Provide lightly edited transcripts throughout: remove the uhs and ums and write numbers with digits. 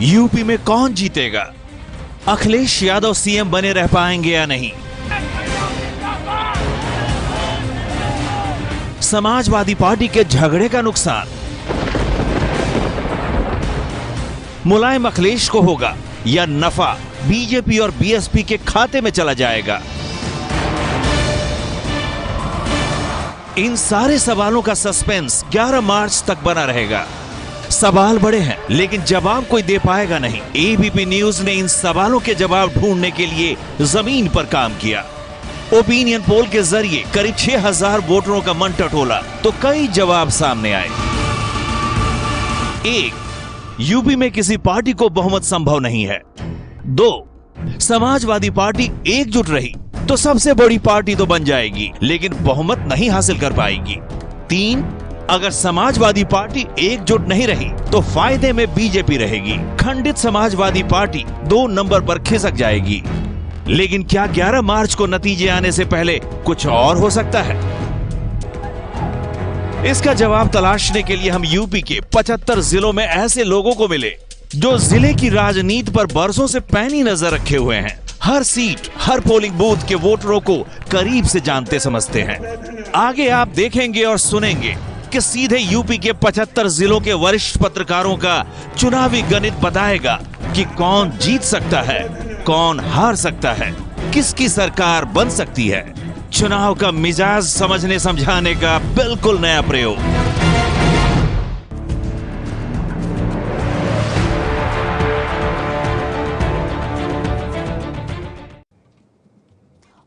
UP में कौन जीतेगा? अखिलेश यादव सीएम बने रह पाएंगे या नहीं? समाजवादी पार्टी के झगड़े का नुकसान मुलायम अखिलेश को होगा या नफा बीजेपी और बीएसपी के खाते में चला जाएगा? इन सारे सवालों का सस्पेंस 11 मार्च तक बना रहेगा। सवाल बड़े हैं लेकिन जवाब कोई दे पाएगा नहीं। एबीपी न्यूज ने इन सवालों के जवाब ढूंढने के लिए जमीन पर काम किया। ओपिनियन पोल के जरिए करीब 6000 वोटरों का मन टटोला तो कई जवाब सामने आए। 1. यूपी में किसी पार्टी को बहुमत संभव नहीं है। 2. समाजवादी पार्टी एकजुट रही तो सबसे बड़ी पार्टी तो बन जाएगी लेकिन बहुमत नहीं हासिल कर पाएगी। 3. अगर समाजवादी पार्टी एकजुट नहीं रही तो फायदे में बीजेपी रहेगी। खंडित समाजवादी पार्टी 2 नंबर पर खिसक जाएगी। लेकिन क्या 11 मार्च को नतीजे आने से पहले कुछ और हो सकता है? इसका जवाब तलाशने के लिए हम यूपी के 75 जिलों में ऐसे लोगों को मिले जो जिले की राजनीति पर बरसों से पैनी नजर रखे हुए हैं। हर सीट, हर पोलिंग बूथ के वोटरों को करीब से जानते समझते हैं। आगे आप देखेंगे और सुनेंगे कि सीधे यूपी के 75 जिलों के वरिष्ठ पत्रकारों का चुनावी गणित बताएगा कि कौन जीत सकता है, कौन हार सकता है, किसकी सरकार बन सकती है। चुनाव का मिजाज समझने समझाने का बिल्कुल नया प्रयोग।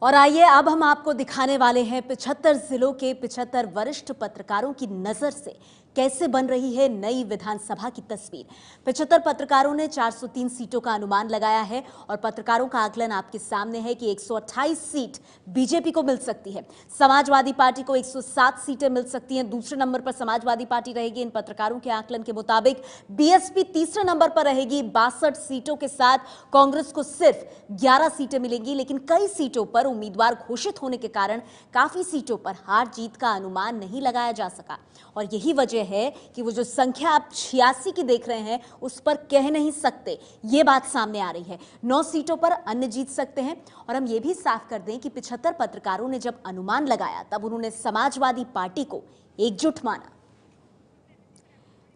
और आइए अब हम आपको दिखाने वाले हैं 75 जिलों के 75 वरिष्ठ पत्रकारों की नजर से कैसे बन रही है नई विधानसभा की तस्वीर। 75 पत्रकारों ने 403 सीटों का अनुमान लगाया है और पत्रकारों का आकलन आपके सामने है कि 128 सीट बीजेपी को मिल सकती है, समाजवादी पार्टी को 107 सीटें मिल सकती हैं। दूसरे नंबर पर समाजवादी पार्टी रहेगी। इन पत्रकारों के आकलन के मुताबिक बीएसपी तीसरे नंबर पर रहेगी 62 सीटों के साथ। कांग्रेस को सिर्फ 11 सीटें मिलेंगी लेकिन कई सीटों पर उम्मीदवार घोषित होने के कारण काफी सीटों पर हार जीत का अनुमान नहीं लगाया जा सका और यही वजह है कि वो जो संख्या आप 86 की देख रहे हैं उस पर कह नहीं सकते, ये बात सामने आ रही है। 9 सीटों पर अन्य जीत सकते हैं। और हम ये भी साफ कर दें कि 75 पत्रकारों ने जब अनुमान लगाया तब उन्होंने समाजवादी पार्टी को एकजुट माना।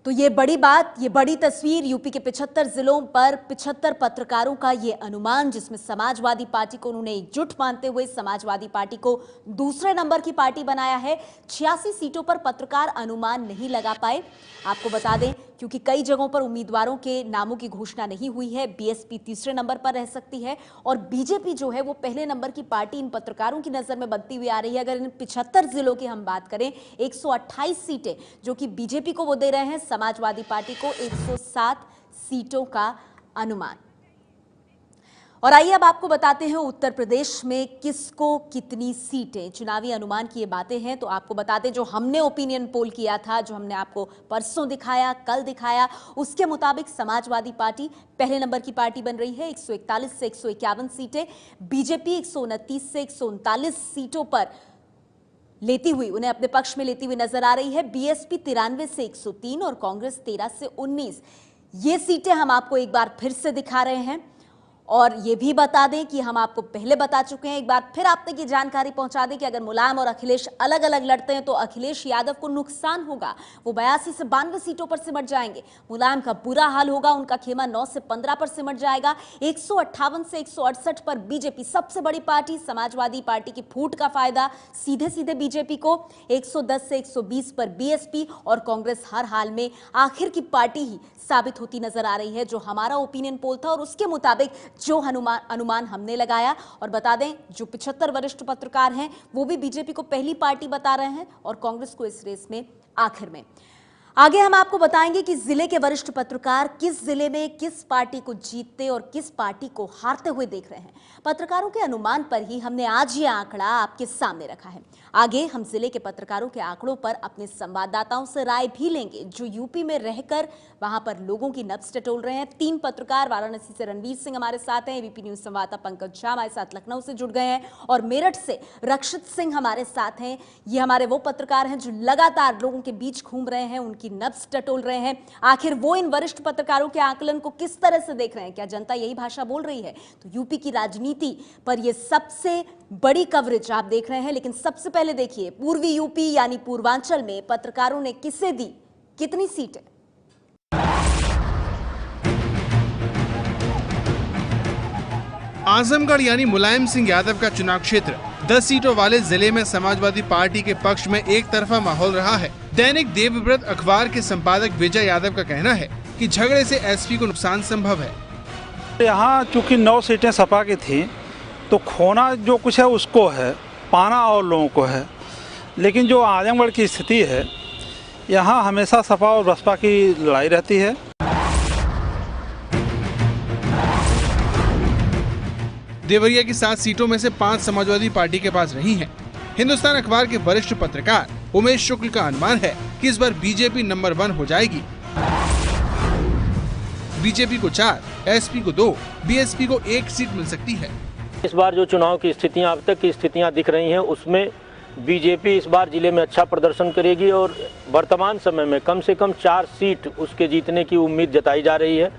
तो ये बड़ी बात, ये बड़ी तस्वीर, यूपी के 75 जिलों पर 75 पत्रकारों का ये अनुमान, जिसमें समाजवादी पार्टी को उन्होंने एकजुट मानते हुए समाजवादी पार्टी को दूसरे नंबर की पार्टी बनाया है। 86 सीटों पर पत्रकार अनुमान नहीं लगा पाए। आपको बता दें क्योंकि कई जगहों पर उम्मीदवारों के नामों की घोषणा नहीं हुई है। बीएसपी तीसरे नंबर पर रह सकती है और बीजेपी जो है वो पहले नंबर की पार्टी इन पत्रकारों की नजर में बनती हुई आ रही है। अगर इन 75 जिलों की हम बात करें, 128 सीटें जो कि बीजेपी को वो दे रहे हैं, समाजवादी पार्टी को 107 सीटों का अनुमान। और आइए अब आपको बताते हैं उत्तर प्रदेश में किसको कितनी सीटें। चुनावी अनुमान की ये बातें हैं तो आपको बताते हैं जो हमने ओपिनियन पोल किया था, जो हमने आपको परसों दिखाया, कल दिखाया, उसके मुताबिक समाजवादी पार्टी पहले नंबर की पार्टी बन रही है 141 से 151 सीटें। बीजेपी 129 से 139 सीटों पर लेती हुई, उन्हें अपने पक्ष में लेती हुई नजर आ रही है। बीएसपी 93 से 103 और कांग्रेस 13 से 19। ये सीटें हम आपको एक बार फिर से दिखा रहे हैं और ये भी बता दें कि हम आपको पहले बता चुके हैं, एक बार फिर आप तक ये जानकारी पहुंचा दें कि अगर मुलायम और अखिलेश अलग अलग लड़ते हैं तो अखिलेश यादव को नुकसान होगा। वो 82 से 92 सीटों पर सिमट जाएंगे। मुलायम का बुरा हाल होगा, उनका खेमा 9 से 15 पर सिमट जाएगा। 158 से 168 पर बीजेपी सबसे बड़ी पार्टी, समाजवादी पार्टी की फूट का फायदा सीधे सीधे बीजेपी को। 110 से 120 पर बीएसपी और कांग्रेस हर हाल में आखिर की पार्टी ही साबित होती नजर आ रही है, जो हमारा ओपिनियन पोल था और उसके मुताबिक जो अनुमान हमने लगाया। और बता दें जो 75 वरिष्ठ पत्रकार हैं वो भी बीजेपी को पहली पार्टी बता रहे हैं और कांग्रेस को इस रेस में आखिर में। आगे हम आपको बताएंगे कि जिले के वरिष्ठ पत्रकार किस जिले में किस पार्टी को जीतते और किस पार्टी को हारते हुए देख रहे हैं। पत्रकारों के अनुमान पर ही हमने आज ये आंकड़ा आपके सामने रखा है। आगे हम जिले के पत्रकारों के आंकड़ों पर अपने संवाददाताओं से राय भी लेंगे जो यूपी में रहकर वहां पर लोगों की नब्ज टटोल रहे हैं। 3 पत्रकार, वाराणसी से रणवीर सिंह हमारे साथ हैं, एबीपी न्यूज संवाददाता पंकज झा हमारे साथ लखनऊ से जुड़ गए हैं और मेरठ से रक्षित सिंह हमारे साथ हैं। ये हमारे वो पत्रकार हैं जो लगातार लोगों के बीच घूम रहे हैं, उनकी की नब्ज टटोल रहे हैं। आखिर वो इन वरिष्ठ पत्रकारों के आकलन को किस तरह से देख रहे हैं? क्या जनता यही भाषा बोल रही है? तो यूपी की राजनीति पर यह सबसे बड़ी कवरेज आप देख रहे हैं। लेकिन सबसे पहले देखिए, पूर्वी यूपी यानी पूर्वांचल में पत्रकारों ने किसे दी कितनी सीटें? आजमगढ़ यानी मुलायम सिंह यादव का चुनाव क्षेत्र 10 सीटों वाले जिले में समाजवादी पार्टी के पक्ष में एक तरफा माहौल रहा है। दैनिक देवव्रत अखबार के संपादक विजय यादव का कहना है कि झगड़े से एसपी को नुकसान संभव है। यहाँ चूंकि 9 सीटें सपा की थी, तो खोना जो कुछ है उसको है, पाना और लोगों को है। लेकिन जो आजमगढ़ की स्थिति है, यहाँ हमेशा सपा और बसपा की लड़ाई रहती है। देवरिया की 7 सीटों में से 5 समाजवादी पार्टी के पास रही हैं। हिंदुस्तान अखबार के वरिष्ठ पत्रकार उमेश शुक्ल का अनुमान है कि इस बार बीजेपी नंबर 1 हो जाएगी। बीजेपी को 4, एसपी को 2, बीएसपी को 1 सीट मिल सकती है। इस बार जो चुनाव की स्थितियां अब तक की स्थितियां दिख रही हैं, उसमें बीजेपी इस बार जिले में अच्छा प्रदर्शन करेगी और वर्तमान समय में कम से कम 4 सीट उसके जीतने की उम्मीद जताई जा रही है।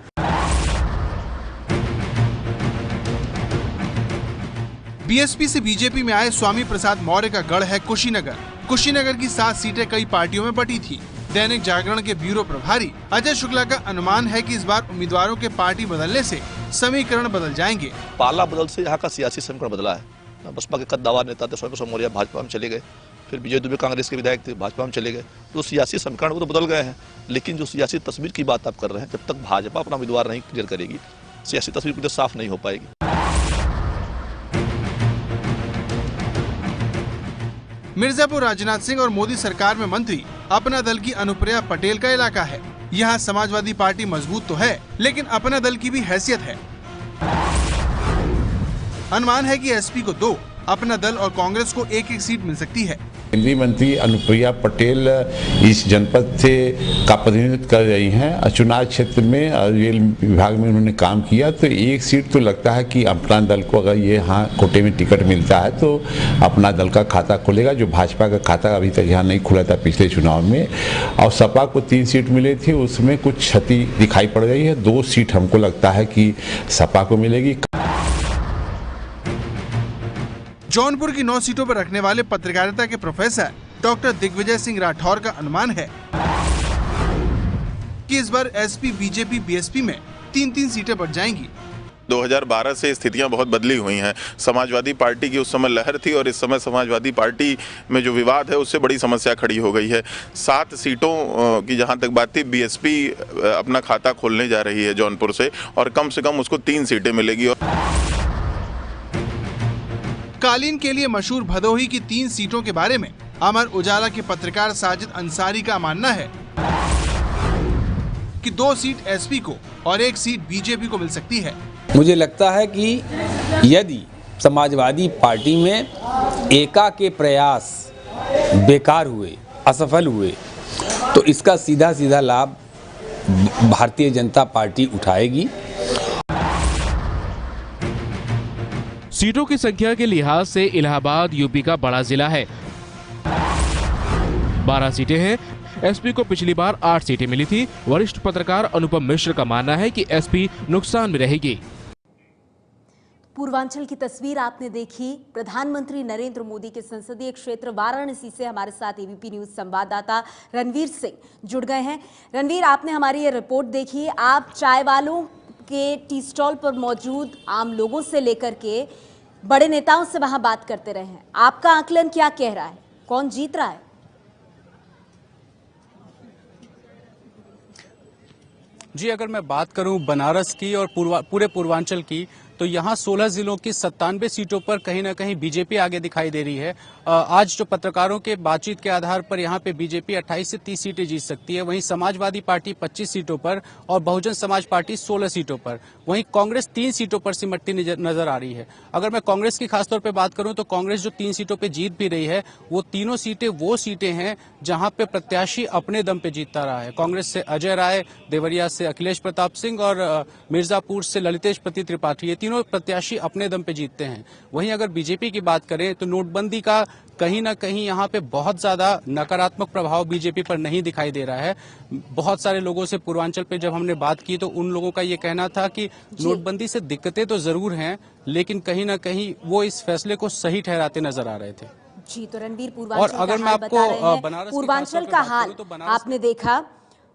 बीएसपी से बीजेपी में आए स्वामी प्रसाद मौर्य का गढ़ है कुशीनगर। कुशीनगर की 7 सीटें कई पार्टियों में बटी थी। दैनिक जागरण के ब्यूरो प्रभारी अजय शुक्ला का अनुमान है कि इस बार उम्मीदवारों के पार्टी बदलने से समीकरण बदल जाएंगे। पाला बदल से यहाँ का सियासी समीकरण बदला है। बसपा के कद्दावर नेता थे स्वामी प्रसाद मौर्य भाजपा में चले गए, फिर विजय दुबे कांग्रेस के विधायक थे, भाजपा में चले गए। तो सियासी समीकरण वो तो बदल गए हैं, लेकिन जो सियासी तस्वीर की बात आप कर रहे हैं, जब तक भाजपा अपना उम्मीदवार नहीं क्लियर करेगी, सियासी तस्वीर पूरी साफ नहीं हो पाएगी। मिर्जापुर राजनाथ सिंह और मोदी सरकार में मंत्री अपना दल की अनुप्रिया पटेल का इलाका है। यहाँ समाजवादी पार्टी मजबूत तो है, लेकिन अपना दल की भी हैसियत है। अनुमान है कि एसपी को 2, अपना दल और कांग्रेस को 1-1 सीट मिल सकती है। केंद्रीय मंत्री अनुप्रिया पटेल इस जनपद से का प्रतिनिधित्व कर रही हैं। चुनाव क्षेत्र में रेल विभाग में उन्होंने काम किया, तो 1 सीट तो लगता है कि अपना दल को अगर ये यहाँ कोटे में टिकट मिलता है तो अपना दल का खाता खुलेगा, जो भाजपा का खाता अभी तक यहाँ नहीं खुला था पिछले चुनाव में। और सपा को 3 सीट मिली थी, उसमें कुछ क्षति दिखाई पड़ रही है। 2 सीट हमको लगता है कि सपा को मिलेगी। जौनपुर की 9 सीटों पर रखने वाले पत्रकारिता के प्रोफेसर डॉक्टर दिग्विजय सिंह राठौर का अनुमान है कि इस बार एसपी, बीजेपी, बीएसपी में 3-3 सीटें बढ़ जाएंगी। 2012 से स्थितियां बहुत बदली हुई हैं। समाजवादी पार्टी की उस समय लहर थी और इस समय समाजवादी पार्टी में जो विवाद है उससे बड़ी समस्या खड़ी हो गई है। 7 सीटों की जहां तक बात थी, बीएसपी अपना खाता खोलने जा रही है जौनपुर से, और कम से कम उसको 3 सीटें मिलेगी। कालीन के लिए मशहूर भदोही की 3 सीटों के बारे में अमर उजाला के पत्रकार साजिद अंसारी का मानना है कि 2 सीट एसपी को और 1 सीट बीजेपी को मिल सकती है। मुझे लगता है कि यदि समाजवादी पार्टी में एका के प्रयास बेकार हुए, असफल हुए, तो इसका सीधा सीधा लाभ भारतीय जनता पार्टी उठाएगी। सीटों की संख्या के लिहाज से इलाहाबाद यूपी का बड़ा जिला है। 12 सीटें हैं। एसपी को पिछली बार 8 सीटें मिली थी। वरिष्ठ पत्रकार अनुपम मिश्र का मानना है कि एसपी नुकसान में रहेगी। पूर्वांचल की तस्वीर आपने देखी। प्रधानमंत्री नरेंद्र मोदी के संसदीय क्षेत्र वाराणसी से हमारे साथ एबीपी न्यूज संवाददाता रणवीर सिंह जुड़ गए हैं। रणवीर, आपने हमारी ये रिपोर्ट देखी। आप चाय वालों के टी स्टॉल पर मौजूद आम लोगों से लेकर के बड़े नेताओं से वहां बात करते रहे हैं। आपका आकलन क्या कह रहा है? कौन जीत रहा है? जी, अगर मैं बात करूं बनारस की और पूरे पूर्वांचल की, तो यहाँ 16 जिलों की 97 सीटों पर कहीं ना कहीं बीजेपी आगे दिखाई दे रही है। आज जो पत्रकारों के बातचीत के आधार पर यहाँ पे बीजेपी 28 से 30 सीटें जीत सकती है। वहीं समाजवादी पार्टी 25 सीटों पर और बहुजन समाज पार्टी 16 सीटों पर। वहीं कांग्रेस 3 सीटों पर सिमटती नजर आ रही है। अगर मैं कांग्रेस की खासतौर पर बात करूं तो कांग्रेस जो 3 सीटों पर जीत भी रही है, वो तीनों सीटें वो सीटें हैं जहां पे प्रत्याशी अपने दम पे जीतता रहा है। कांग्रेस से अजय राय, देवरिया से अखिलेश प्रताप सिंह और मिर्जापुर से ललितेश पति त्रिपाठी, ये तीनों प्रत्याशी अपने दम पे जीतते हैं। वहीं अगर बीजेपी की बात करें तो नोटबंदी का कहीं ना कहीं यहाँ पे बहुत ज्यादा नकारात्मक प्रभाव बीजेपी पर नहीं दिखाई दे रहा है। बहुत सारे लोगों से पूर्वांचल पे जब हमने बात की तो उन लोगों का ये कहना था कि नोटबंदी से दिक्कतें तो जरूर हैं, लेकिन कहीं ना कहीं वो इस फैसले को सही ठहराते नजर आ रहे थे। जी, तो रणबीर और अगर मैं आपको बनारस पूर्वांचल का हाल आपने देखा।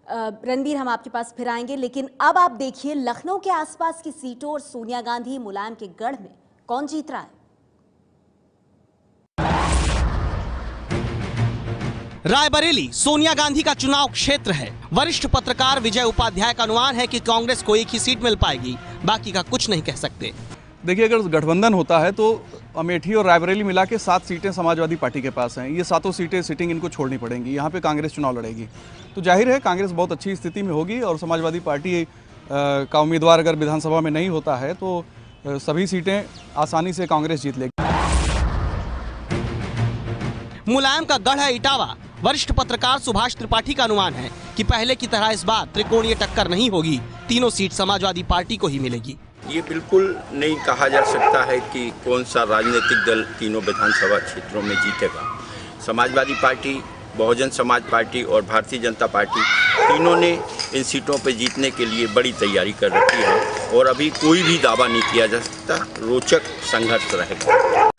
रणबीर, हम आपके पास फिर आएंगे, लेकिन अब आप देखिए लखनऊ के आसपास की सीटों और सोनिया गांधी मुलायम के गढ़ में कौन जीत रहा है। रायबरेली सोनिया गांधी का चुनाव क्षेत्र है। वरिष्ठ पत्रकार विजय उपाध्याय का अनुमान है कि कांग्रेस को एक ही सीट मिल पाएगी, बाकी का कुछ नहीं कह सकते। देखिए, अगर गठबंधन होता है तो अमेठी और रायबरेली मिला के 7 सीटें समाजवादी पार्टी के पास हैं। ये 7 सीटें सिटिंग इनको छोड़नी पड़ेंगी। यहाँ पे कांग्रेस चुनाव लड़ेगी, तो जाहिर है कांग्रेस बहुत अच्छी स्थिति में होगी और समाजवादी पार्टी का उम्मीदवार अगर विधानसभा में नहीं होता है तो सभी सीटें आसानी से कांग्रेस जीत लेगी। मुलायम का गढ़ है इटावा। वरिष्ठ पत्रकार सुभाष त्रिपाठी का अनुमान है कि पहले की तरह इस बार त्रिकोणीय टक्कर नहीं होगी, तीनों सीट समाजवादी पार्टी को ही मिलेगी। ये बिल्कुल नहीं कहा जा सकता है कि कौन सा राजनीतिक दल तीनों विधानसभा क्षेत्रों में जीतेगा। समाजवादी पार्टी, बहुजन समाज पार्टी और भारतीय जनता पार्टी तीनों ने इन सीटों पर जीतने के लिए बड़ी तैयारी कर रखी है और अभी कोई भी दावा नहीं किया जा सकता। रोचक संघर्ष रहेगा।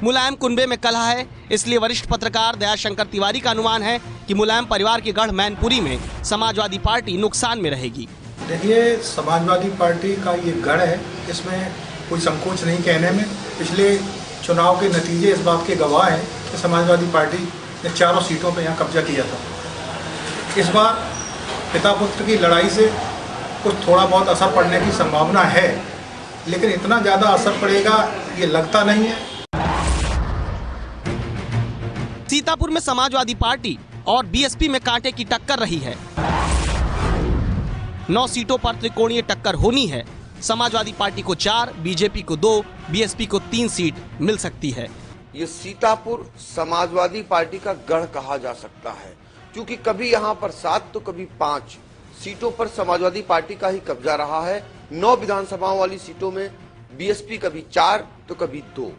मुलायम कुनबे में कलह है, इसलिए वरिष्ठ पत्रकार दयाशंकर तिवारी का अनुमान है कि मुलायम परिवार के गढ़ मैनपुरी में समाजवादी पार्टी नुकसान में रहेगी। देखिए, समाजवादी पार्टी का ये गढ़ है, इसमें कोई संकोच नहीं कहने में। पिछले चुनाव के नतीजे इस बात के गवाह हैं कि समाजवादी पार्टी ने 4 सीटों पर यहाँ कब्जा किया था। इस बार पिता पुत्र की लड़ाई से कुछ थोड़ा बहुत असर पड़ने की संभावना है, लेकिन इतना ज़्यादा असर पड़ेगा ये लगता नहीं है। सीतापुर में समाजवादी पार्टी और बीएसपी में कांटे की टक्कर रही है। 9 सीटों पर त्रिकोणीय टक्कर होनी है। समाजवादी पार्टी को 4, बीजेपी को 2, बीएसपी को 3 सीट मिल सकती है। ये सीतापुर समाजवादी पार्टी का गढ़ कहा जा सकता है, क्योंकि कभी यहाँ पर 7 तो कभी 5 सीटों पर समाजवादी पार्टी का ही कब्जा रहा है। 9 विधानसभाओं वाली सीटों में बीएसपी कभी 4 तो कभी 2।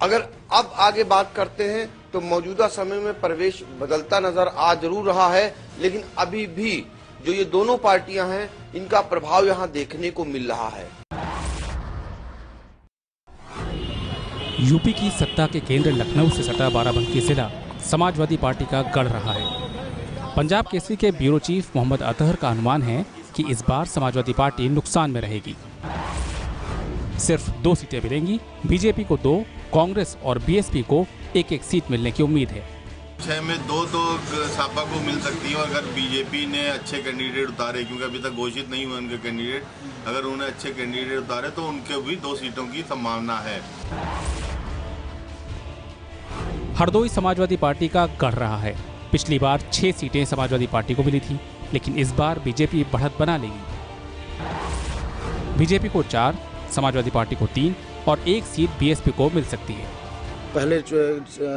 अगर अब आगे बात करते हैं तो मौजूदा समय में परिवेश बदलता नजर आ जरूर रहा है, लेकिन अभी भी जो ये दोनों पार्टियां हैं इनका प्रभाव यहां देखने को मिल रहा है। यूपी की सत्ता के केंद्र लखनऊ से सटा बाराबंकी जिला समाजवादी पार्टी का गढ़ रहा है। पंजाब केसरी के ब्यूरो चीफ मोहम्मद अतहर का अनुमान है कि इस बार समाजवादी पार्टी नुकसान में रहेगी। सिर्फ 2 सीटें मिलेंगी, बीजेपी को 2, कांग्रेस और बीएसपी को 1-1 सीट मिलने की उम्मीद है। 6 में 2 तो सापा को मिल सकती है। अगर बीजेपी ने अच्छे कैंडिडेट उतारे, क्योंकि अभी तक घोषित नहीं हुए उनके कैंडिडेट, अगर उन्हें अच्छे कैंडिडेट उतारे तो उनके भी 2 सीटों की संभावना है। हरदोई समाजवादी पार्टी का गढ़ रहा है। पिछली बार 6 सीटें समाजवादी पार्टी को मिली थी, लेकिन इस बार बीजेपी बढ़त बना लेगी। बीजेपी को 4, समाजवादी पार्टी को 3 और 1 सीट बीएसपी को मिल सकती है। पहले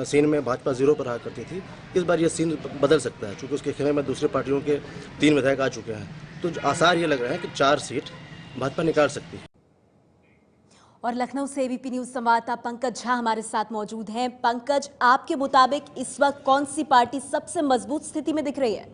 सीन में भाजपा 0 पर रहा करती थी, इस बार ये सीन बदल सकता है, क्योंकि उसके खेमे में दूसरे पार्टियों के 3 विधायक आ चुके हैं। तो आसार ये लग रहा है कि 4 सीट भाजपा निकाल सकती है। और लखनऊ से एबीपी न्यूज संवाददाता पंकज झा हमारे साथ मौजूद हैं। पंकज, आपके मुताबिक इस वक्त कौन सी पार्टी सबसे मजबूत स्थिति में दिख रही है?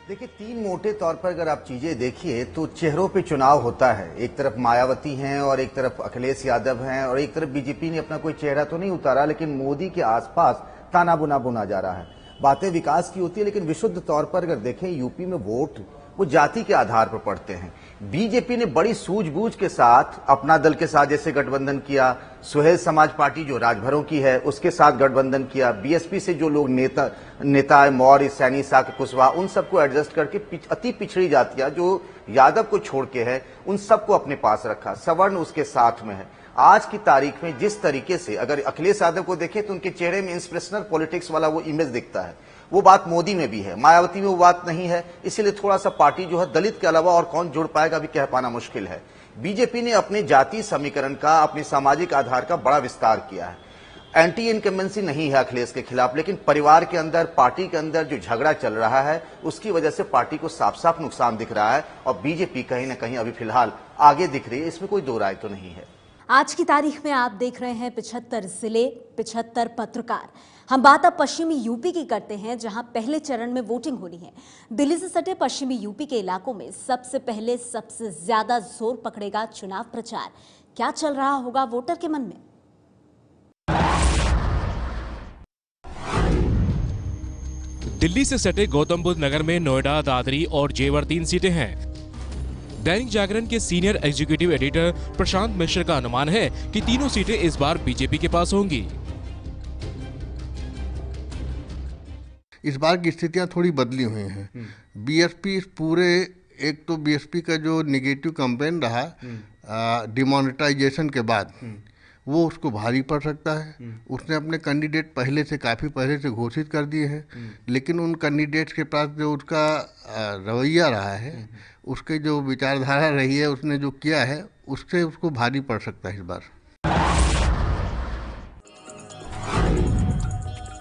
देखिए, 3 मोटे तौर पर अगर आप चीजें देखिए तो चेहरों पे चुनाव होता है। एक तरफ मायावती हैं और एक तरफ अखिलेश यादव हैं और एक तरफ बीजेपी ने अपना कोई चेहरा तो नहीं उतारा, लेकिन मोदी के आसपास ताना बुना जा रहा है। बातें विकास की होती है, लेकिन विशुद्ध तौर पर अगर देखें यूपी में वोट वो जाति के आधार पर पड़ते हैं। बीजेपी ने बड़ी सूझबूझ के साथ अपना दल के साथ जैसे गठबंधन किया, सुहेल समाज पार्टी जो राजभरों की है उसके साथ गठबंधन किया, बीएसपी से जो लोग नेता मौर्य, सैनी, साक, कुशवाहा, उन सबको एडजस्ट करके अति पिछड़ी जातियां जो यादव को छोड़ के है उन सबको अपने पास रखा। सवर्ण उसके साथ में है। आज की तारीख में जिस तरीके से अगर अखिलेश यादव को देखें तो उनके चेहरे में इंस्पिरेशनल पॉलिटिक्स वाला वो इमेज दिखता है। वो बात मोदी में भी है, मायावती में वो बात नहीं है। इसीलिए थोड़ा सा पार्टी जो है दलित के अलावा और कौन जुड़ पाएगा अभी कह पाना मुश्किल है। बीजेपी ने अपने जातीय समीकरण का, अपने सामाजिक आधार का बड़ा विस्तार किया है। एंटी इनकम्बेंसी नहीं है अखिलेश के खिलाफ, लेकिन परिवार के अंदर, पार्टी के अंदर जो झगड़ा चल रहा है उसकी वजह से पार्टी को साफ साफ नुकसान दिख रहा है और बीजेपी कहीं ना कहीं अभी फिलहाल आगे दिख रही है, इसमें कोई दो राय तो नहीं है। आज की तारीख में आप देख रहे हैं 75 जिले, 75 पत्रकार। हम बात अब पश्चिमी यूपी की करते हैं, जहां पहले चरण में वोटिंग होनी है। दिल्ली से सटे पश्चिमी यूपी के इलाकों में सबसे पहले सबसे ज्यादा जोर पकड़ेगा चुनाव प्रचार। क्या चल रहा होगा वोटर के मन में? दिल्ली से सटे गौतम बुद्ध नगर में नोएडा, दादरी और जेवर 3 सीटें हैं। दैनिक जागरण के सीनियर एग्जीक्यूटिव एडिटर प्रशांत मिश्र का अनुमान है कि तीनों सीटें इस बार बीजेपी के पास होंगी। इस बार की स्थितियां थोड़ी बदली हुई हैं। बीएसपी पूरे, एक तो बीएसपी का जो नेगेटिव कैंपेन रहा डिमोनेटाइजेशन के बाद, वो उसको भारी पड़ सकता है। उसने अपने कैंडिडेट काफ़ी पहले से घोषित कर दिए हैं, लेकिन उन कैंडिडेट्स के पास जो उसका रवैया रहा है, उसके जो विचारधारा रही है, उसने जो किया है, उससे उसको भारी पड़ सकता है इस बार।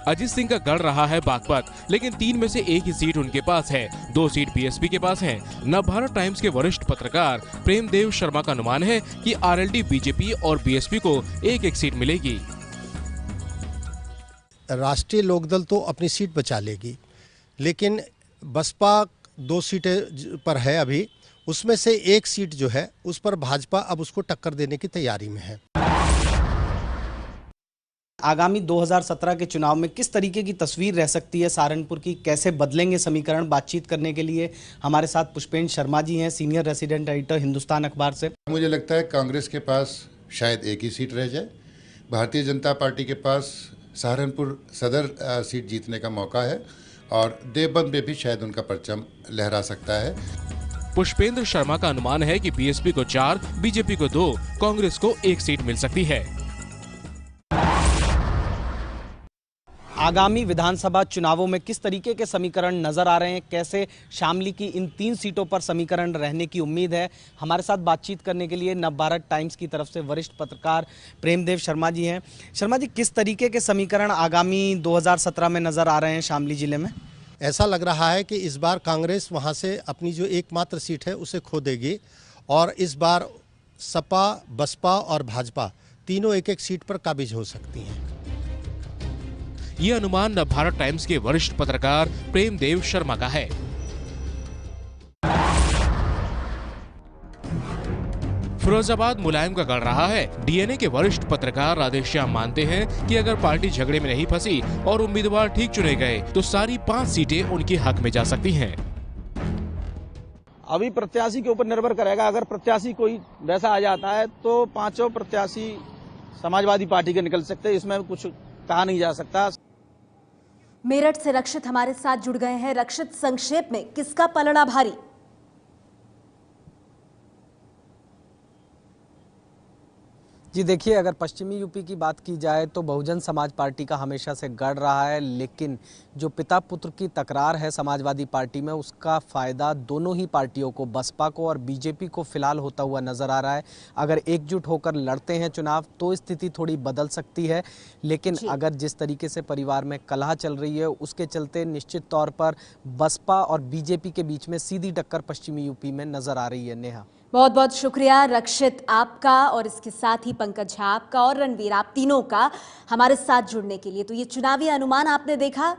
अजीत सिंह का गढ़ रहा है बागपत, लेकिन 3 में से एक ही सीट उनके पास है। 2 सीट बीएसपी के पास हैं। नवभारत टाइम्स के वरिष्ठ पत्रकार प्रेमदेव शर्मा का अनुमान है कि आरएलडी, बीजेपी और बीएसपी को एक सीट मिलेगी। राष्ट्रीय लोकदल तो अपनी सीट बचा लेगी, लेकिन बसपा 2 सीटें पर है अभी, उसमें से एक सीट जो है उस पर भाजपा अब उसको टक्कर देने की तैयारी में है। आगामी 2017 के चुनाव में किस तरीके की तस्वीर रह सकती है सहारनपुर की, कैसे बदलेंगे समीकरण? बातचीत करने के लिए हमारे साथ पुष्पेंद्र शर्मा जी हैं, सीनियर रेसिडेंट एडिटर हिंदुस्तान अखबार से। मुझे लगता है कांग्रेस के पास शायद एक ही सीट रह जाए। भारतीय जनता पार्टी के पास सहारनपुर सदर सीट जीतने का मौका है और देवबंद में भी शायद उनका परचम लहरा सकता है। पुष्पेंद्र शर्मा का अनुमान है कि बीएसपी को 4, बीजेपी को 2, कांग्रेस को 1 सीट मिल सकती है। आगामी विधानसभा चुनावों में किस तरीके के समीकरण नजर आ रहे हैं, कैसे शामली की इन 3 सीटों पर समीकरण रहने की उम्मीद है? हमारे साथ बातचीत करने के लिए नवभारत टाइम्स की तरफ से वरिष्ठ पत्रकार प्रेमदेव शर्मा जी हैं। शर्मा जी, किस तरीके के समीकरण आगामी 2017 में नजर आ रहे हैं शामली जिले में? ऐसा लग रहा है कि इस बार कांग्रेस वहां से अपनी जो एकमात्र सीट है उसे खो देगी और इस बार सपा, बसपा और भाजपा तीनों एक सीट पर काबिज हो सकती हैं। ये अनुमान नवभारत टाइम्स के वरिष्ठ पत्रकार प्रेमदेव शर्मा का है। फिरोजाबाद मुलायम का गढ़ रहा है। डीएनए के वरिष्ठ पत्रकार राधेश्याम मानते हैं कि अगर पार्टी झगड़े में नहीं फंसी और उम्मीदवार ठीक चुने गए तो सारी 5 सीटें उनके हक में जा सकती हैं। अभी प्रत्याशी के ऊपर निर्भर करेगा। अगर प्रत्याशी कोई वैसा आ जाता है तो 5 प्रत्याशी समाजवादी पार्टी के निकल सकते हैं, इसमें कुछ कहा नहीं जा सकता। मेरठ से रक्षित हमारे साथ जुड़ गए हैं। रक्षित, संक्षेप में किसका पलड़ा भारी? जी देखिए, अगर पश्चिमी यूपी की बात की जाए तो बहुजन समाज पार्टी का हमेशा से गढ़ रहा है, लेकिन जो पिता पुत्र की तकरार है समाजवादी पार्टी में, उसका फ़ायदा दोनों ही पार्टियों को, बसपा को और बीजेपी को फिलहाल होता हुआ नज़र आ रहा है। अगर एकजुट होकर लड़ते हैं चुनाव तो स्थिति थोड़ी बदल सकती है, लेकिन अगर जिस तरीके से परिवार में कलह चल रही है उसके चलते निश्चित तौर पर बसपा और बीजेपी के बीच में सीधी टक्कर पश्चिमी यूपी में नज़र आ रही है। नेहा, बहुत बहुत शुक्रिया रक्षित आपका, और इसके साथ ही पंकज झा आपका और रणवीर, आप तीनों का हमारे साथ जुड़ने के लिए। तो ये चुनावी अनुमान आपने देखा,